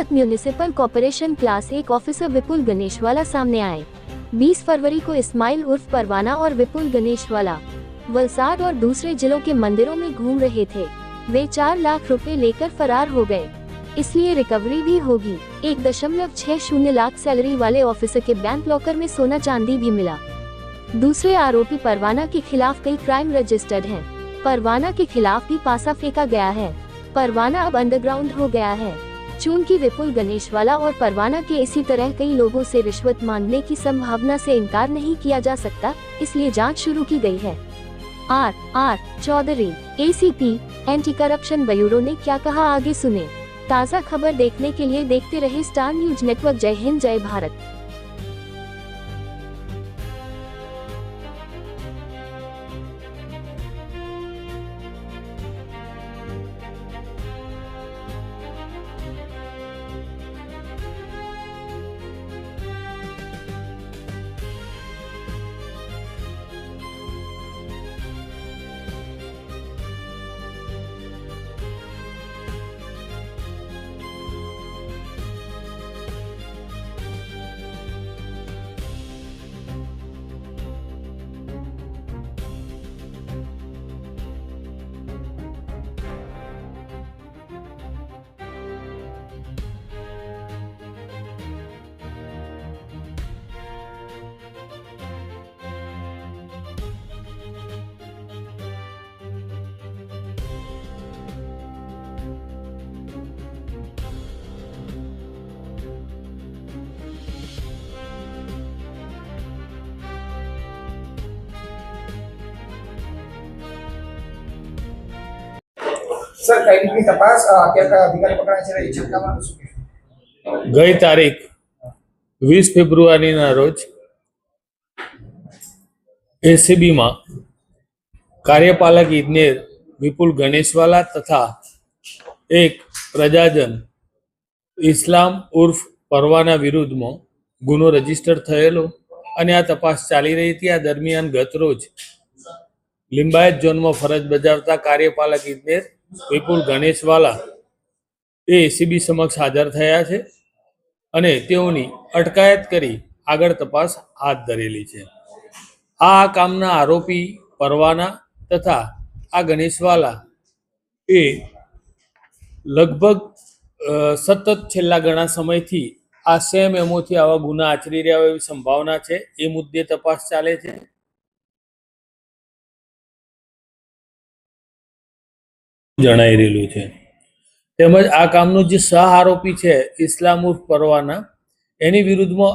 सूरत municipal corporation class 1 officer विपुल गणेशवाला सामने आए। 20 फरवरी को इस्माइल उर्फ परवाना और विपुल गणेशवाला वलसाड और दूसरे जिलों के मंदिरों में घूम रहे थे। वे 4 लाख रुपए लेकर फरार हो गए, इसलिए रिकवरी भी होगी। 1.60 लाख सैलरी वाले ऑफिसर के बैंक लॉकर में सोना चांदी भी मिला। दूसरे आरोपी परवाना के खिलाफ कई क्राइम रजिस्टर्ड हैं। परवाना के खिलाफ भी पासा फेंका गया है। परवाना अब अंडरग्राउंड हो गया है। चूंकि विपुल गणेशवाला और परवाना के इसी तरह कई लोगों से रिश्वत मांगने की संभावना से इनकार नहीं किया जा सकता, इसलिए जांच शुरू की गई है। R Chaudhary, ACP anti corruption bureau ने क्या कहा, आगे सुने। ताज़ा खबर देखने के लिए देखते रहे स्टार न्यूज नेटवर्क। जय हिंद, जय भारत। સર, કઈ રીતની તપાસ અત્યારે અધિકારી પકડાય છે એ છટકામાં શું કહેશો? ગઈ તારીખ 20 ફેબ્રુઆરીના રોજ એસીબીમાં કાર્યપાલક ઇજનેર વિપુલ ગણેશવાલા તથા એક પ્રજાજન ઇસ્લામ ઉર્ફ પરવાના વિરુદ્ધમાં ગુનો રજીસ્ટર થયેલો અને આ તપાસ ચાલી રહી હતી। આ દરમિયાન ગત રોજ લિંબાયત ઝોનમાં ફરજ બજાવતા કાર્યપાલક ઇજનેર વિપુલ ગણેશવાલા એ એસીબી સમક્ષ હાજર થયા છે અને તેઓની અટકાયત કરી આગળ તપાસ હાથ ધરેલી છે। આ કામના આરોપી પરવાના તથા આ ગણેશવાલા એ લગભગ સતત છેલ્લા ઘણા સમયથી આ સેમ એમોથી આવા ગુના આચરી રહ્યા હોય એવી સંભાવના છે। એ મુદ્દે તપાસ ચાલે છે। જણાઈ રહેલું છે। તેમજ આ કામનો જે સહ આરોપી છે ઇસ્લામ ઉર્ફ પરવાના, એની વિરુદ્ધમાં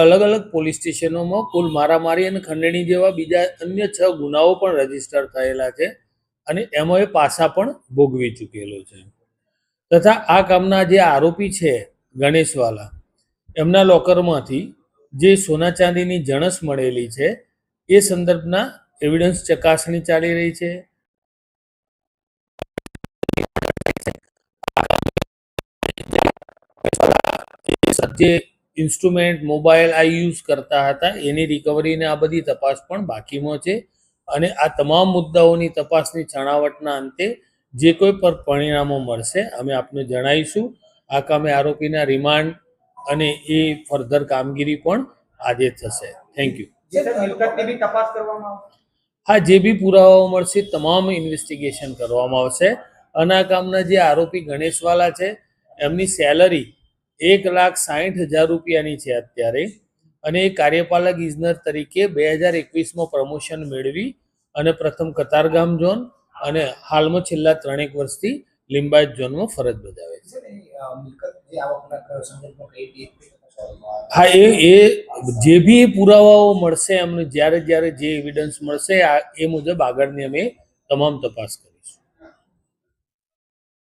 અલગ અલગ પોલીસ સ્ટેશનોમાં કુલ મારામારી અને ખંડણી જેવા બીજા અન્ય 6 ગુનાઓ પણ રજીસ્ટર થયેલા છે અને એમાં એ પાસા પણ ભોગવી ચૂકેલો છે। તથા આ કામના જે આરોપી છે ગણેશવાલા, એમના લોકરમાંથી જે સોના ચાંદીની જણસ મળેલી છે એ સંદર્ભના એવિડન્સ ચકાસણી ચાલી રહી છે। જે ઇન્સ્ટ્રુમેન્ટ મોબાઈલ આ યુઝ કરતા હતા એની રિકવરી ને આ બધી તપાસ પણ બાકીમાં છે અને આ તમામ મુદ્દાઓની તપાસની છણાવટના અંતે જે કોઈ પર પરિણામો મળશે અમે આપને જણાવીશું। આ કામે આરોપીના રિમાન્ડ અને એ ફર્ધર કામગીરી પણ આજે થશે। Thank you. મિલકતની બી તપાસ કરવામાં આવશે? હા, જે બી પુરાવાઓ મળશે તમામ ઇન્વેસ્ટિગેશન કરવામાં આવશે। અને આ કામના જે આરોપી ગણેશવાલા છે એમની સેલરી 1,60,000 રૂપિયાની છે અત્યારે અને એ કાર્યપાલક ઇજનેર તરીકે 2021માં પ્રમોશન મેળવી અને પ્રથમ કતારગામ ઝોન અને હાલમાં છેલ્લા 3 વર્ષથી લિંબાયત ઝોનમાં ફરજ બજાવે છે। હા, એ જે બી પુરાવાઓ મળશે એમને જ્યારે જે એવિડન્સ મળશે એ મુજબ આગળની અમે તમામ તપાસ કરીશું।